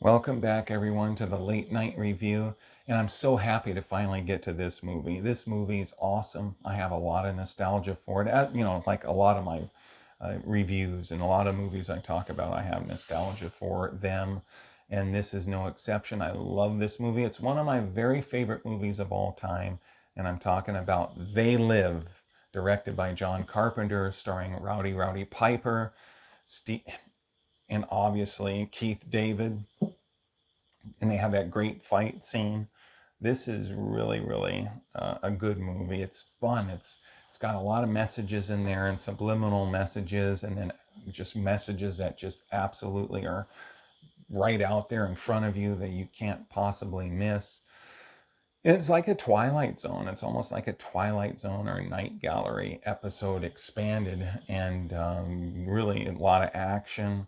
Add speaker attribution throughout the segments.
Speaker 1: Welcome back, everyone, to the late night review. And I'm so happy to finally get to this movie. This movie is awesome. I have a lot of nostalgia for it. Like a lot of my reviews and a lot of movies I talk about, I have nostalgia for them. And this is no exception. I love this movie. It's one of my very favorite movies of all time. And I'm talking about They Live, directed by John Carpenter, starring Rowdy Piper, Steve, and obviously Keith David, and they have that great fight scene. This is really a good movie. It's fun. It's got a lot of messages in there and subliminal messages, and then just messages that just absolutely are right out there in front of you that you can't possibly miss. It's like a Twilight Zone. It's almost like a Twilight Zone or a Night Gallery episode expanded, and really a lot of action.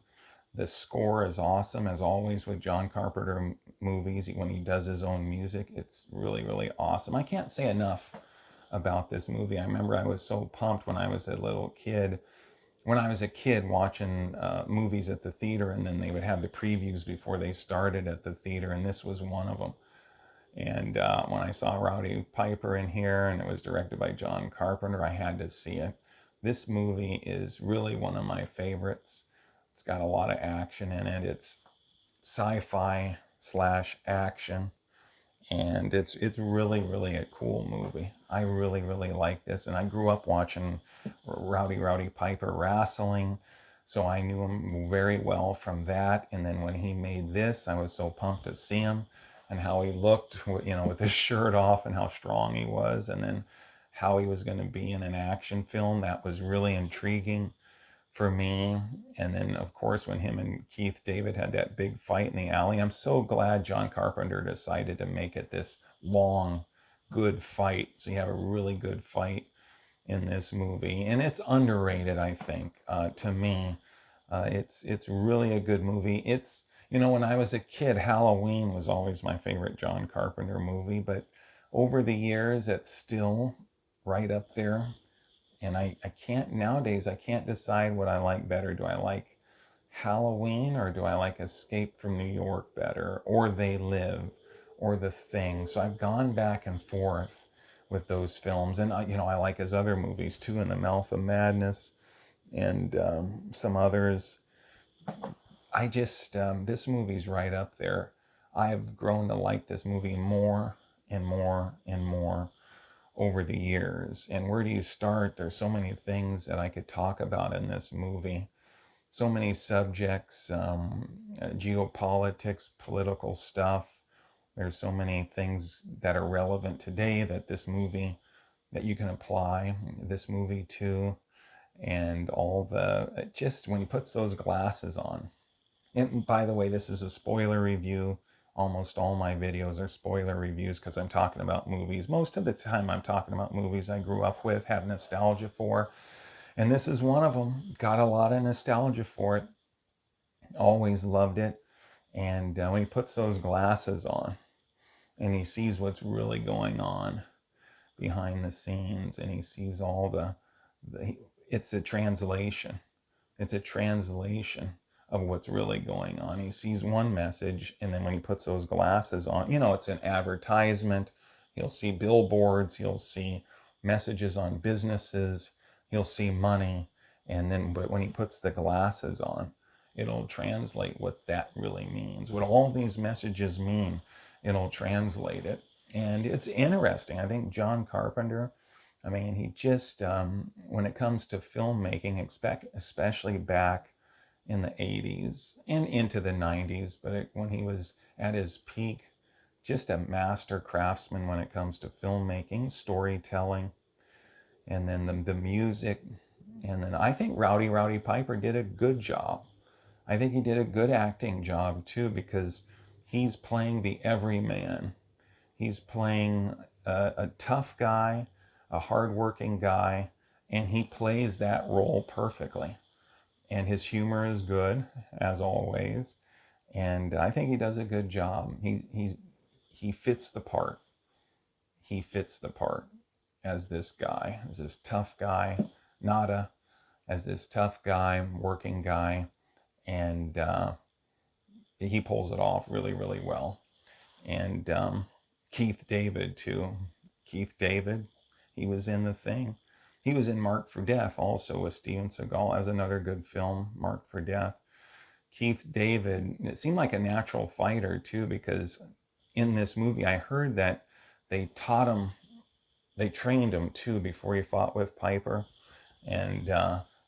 Speaker 1: The score is awesome, as always with John Carpenter movies. When he does his own music, it's really awesome. I can't say enough about this movie. I remember I was so pumped when I was a little kid. When I was a kid watching movies at the theater, and then they would have the previews before they started at the theater, and this was one of them. And when I saw Rowdy Piper in here, and it was directed by John Carpenter, I had to see it. This movie is really one of my favorites. It's got a lot of action in it. It's sci-fi slash action, and it's really a cool movie. I really like this, and I grew up watching Rowdy Piper wrestling, so I knew him very well from that. And then when he made this, I was so pumped to see him and how he looked, with his shirt off, and how strong he was, and then how he was going to be in an action film. That was really intriguing for me. And then, of course, when him and Keith David had that big fight in the alley, I'm so glad John Carpenter decided to make it this long, good fight. So you have a really good fight in this movie, and it's underrated, I think. To me, it's really a good movie. It's when I was a kid, Halloween was always my favorite John Carpenter movie, but over the years, it's still right up there. And I can't nowadays, I can't decide what I like better. Do I like Halloween, or do I like Escape from New York better, or They Live, or The Thing? So I've gone back and forth with those films. And I like his other movies too, In the Mouth of Madness, and some others. I just This movie's right up there. I've grown to like this movie more and more over the years. And where do you start? There's so many things that I could talk about in this movie. So many subjects, geopolitics, political stuff. There's so many things that are relevant today that you can apply this movie to. And just when he puts those glasses on. And by the way, this is a spoiler review. Almost all my videos are spoiler reviews because I'm talking about movies. Most of the time, I'm talking about movies I grew up with, have nostalgia for. And this is one of them. Got a lot of nostalgia for it. Always loved it. And when he puts those glasses on and he sees what's really going on behind the scenes, and he sees all the it's a translation. It's a translation of what's really going on. He sees one message, and then when he puts those glasses on, it's an advertisement. He'll see billboards, he'll see messages on businesses, he'll see money, but when he puts the glasses on, it'll translate what that really means. What all these messages mean, it'll translate it. And it's interesting. I think John Carpenter, I mean, he just, when it comes to filmmaking, especially back in the 80s and into the 90s, but when he was at his peak, just a master craftsman when it comes to filmmaking, storytelling, and then the music. And then I think Rowdy Piper did a good job. I think he did a good acting job too, because he's playing the everyman. He's playing a tough guy, a hardworking guy, and he plays that role perfectly. And his humor is good, as always. And I think he does a good job. He fits the part. He fits the part as this guy, as this tough guy, Nada, as this tough guy, working guy, and he pulls it off really, really well. And Keith David too. Keith David, he was in The Thing. He was in Marked for Death also with Steven Seagal. That was another good film, Marked for Death. Keith David, it seemed like a natural fighter too, because in this movie I heard that they taught him, they trained him too before he fought with Piper, and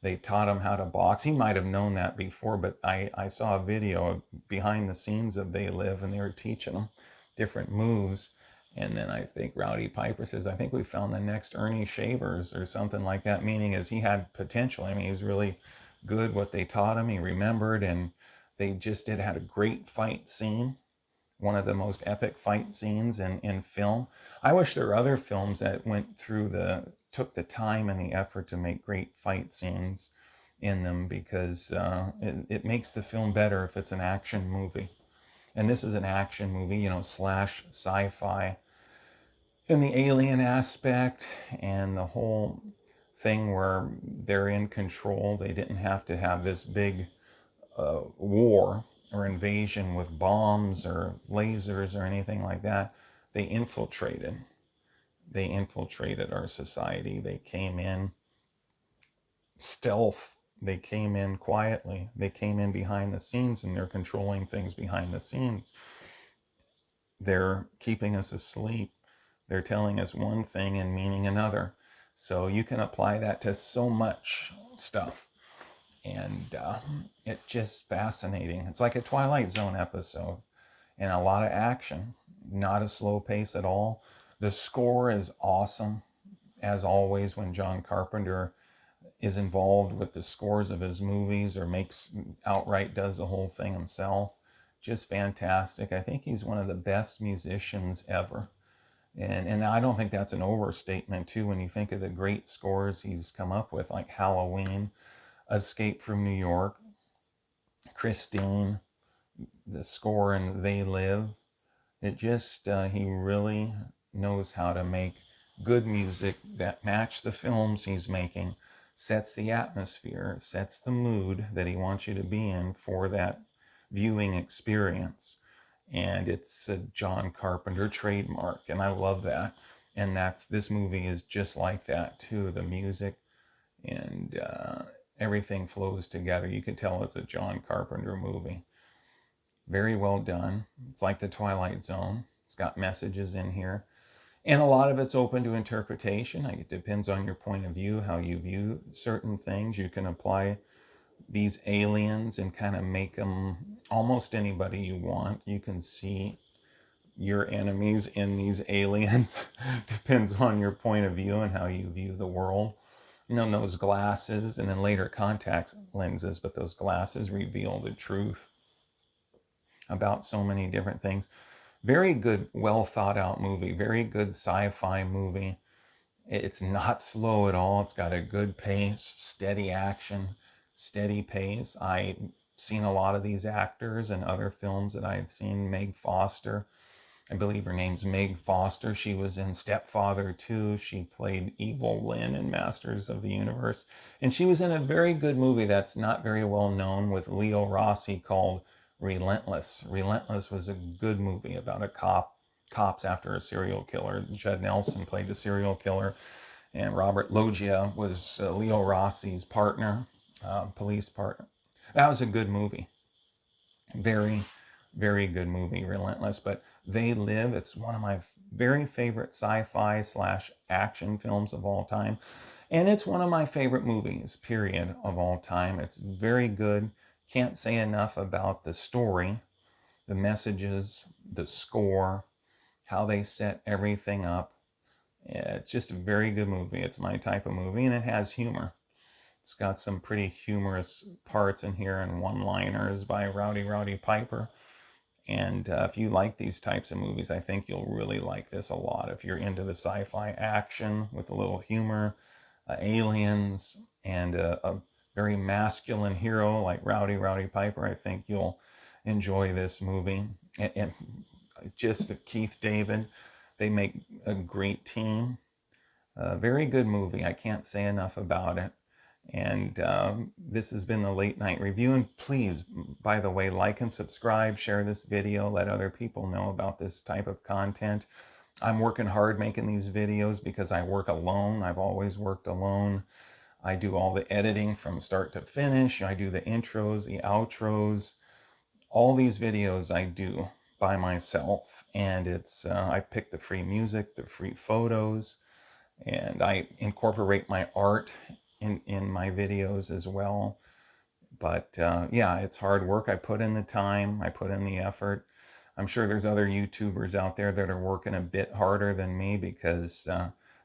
Speaker 1: they taught him how to box. He might have known that before, but I saw a video behind the scenes of They Live, and they were teaching him different moves. And then I think Rowdy Piper says, I think we found the next Ernie Shavers or something like that, meaning as he had potential. I mean, he was really good what they taught him. He remembered, and they just did had a great fight scene, one of the most epic fight scenes in film. I wish there were other films that went through took the time and the effort to make great fight scenes in them, because it makes the film better if it's an action movie. And this is an action movie, slash sci-fi. And the alien aspect and the whole thing where they're in control. They didn't have to have this big war or invasion with bombs or lasers or anything like that. They infiltrated. They infiltrated our society. They came in stealth. They came in quietly. They came in behind the scenes, and they're controlling things behind the scenes. They're keeping us asleep. They're telling us one thing and meaning another. So you can apply that to so much stuff. And it's just fascinating. It's like a Twilight Zone episode, and a lot of action, not a slow pace at all. The score is awesome, as always, when John Carpenter is involved with the scores of his movies or makes outright does the whole thing himself. Just fantastic. I think he's one of the best musicians ever. And I don't think that's an overstatement, too, when you think of the great scores he's come up with, like Halloween, Escape from New York, Christine, the score in They Live. It just, he really knows how to make good music that match the films he's making, sets the atmosphere, sets the mood that he wants you to be in for that viewing experience. And it's a John Carpenter trademark, and I love that. And this movie is just like that too. The music and everything flows together. You can tell it's a John Carpenter movie. Very well done. It's like the Twilight Zone. It's got messages in here. And a lot of it's open to interpretation. Like, it depends on your point of view, how you view certain things. You can apply these aliens and kind of make them almost anybody you want. You can see your enemies in these aliens. Depends on your point of view and how you view the world. Those glasses, and then later contact lenses, but those glasses reveal the truth about so many different things. Very good, well thought out movie. Very good sci-fi movie. It's not slow at all. It's got a good pace, steady action, steady pace. I've seen a lot of these actors in other films that I had seen. Meg Foster, I believe her name's Meg Foster. She was in Stepfather 2. She played Evil Lynn in Masters of the Universe. And she was in a very good movie that's not very well known with Leo Rossi called Relentless. Relentless was a good movie about cops after a serial killer. Judd Nelson played the serial killer, and Robert Loggia was Leo Rossi's partner, police partner. That was a good movie. Very, very good movie, Relentless. But They Live, it's one of my very favorite sci-fi slash action films of all time. And it's one of my favorite movies, period, of all time. It's very good. Can't say enough about the story, the messages, the score, how they set everything up. It's just a very good movie. It's my type of movie, and it has humor. It's got some pretty humorous parts in here and one-liners by Rowdy Piper. And if you like these types of movies, I think you'll really like this a lot. If you're into the sci-fi action with a little humor, aliens, and a very masculine hero like Rowdy Piper, I think you'll enjoy this movie. And just Keith David, they make a great team. A very good movie. I can't say enough about it. And this has been the Late Night Review. And please, by the way, like and subscribe, share this video, let other people know about this type of content. I'm working hard making these videos because I work alone. I've always worked alone. I do all the editing from start to finish. I do the intros, the outros. All these videos I do by myself. And it's I pick the free music, the free photos, and I incorporate my art in my videos as well. But yeah, it's hard work. I put in the time, I put in the effort. I'm sure there's other YouTubers out there that are working a bit harder than me because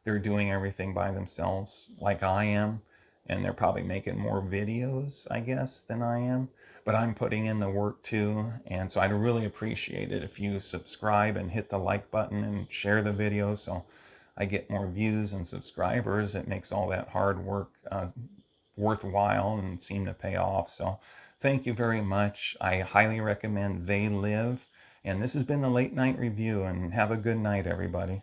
Speaker 1: they're doing everything by themselves like I am. And they're probably making more videos, I guess, than I am. But I'm putting in the work too. And so I'd really appreciate it if you subscribe and hit the like button and share the video so I get more views and subscribers. It makes all that hard work worthwhile and seem to pay off. So thank you very much. I highly recommend They Live. And this has been the Late Night Review, and have a good night, everybody.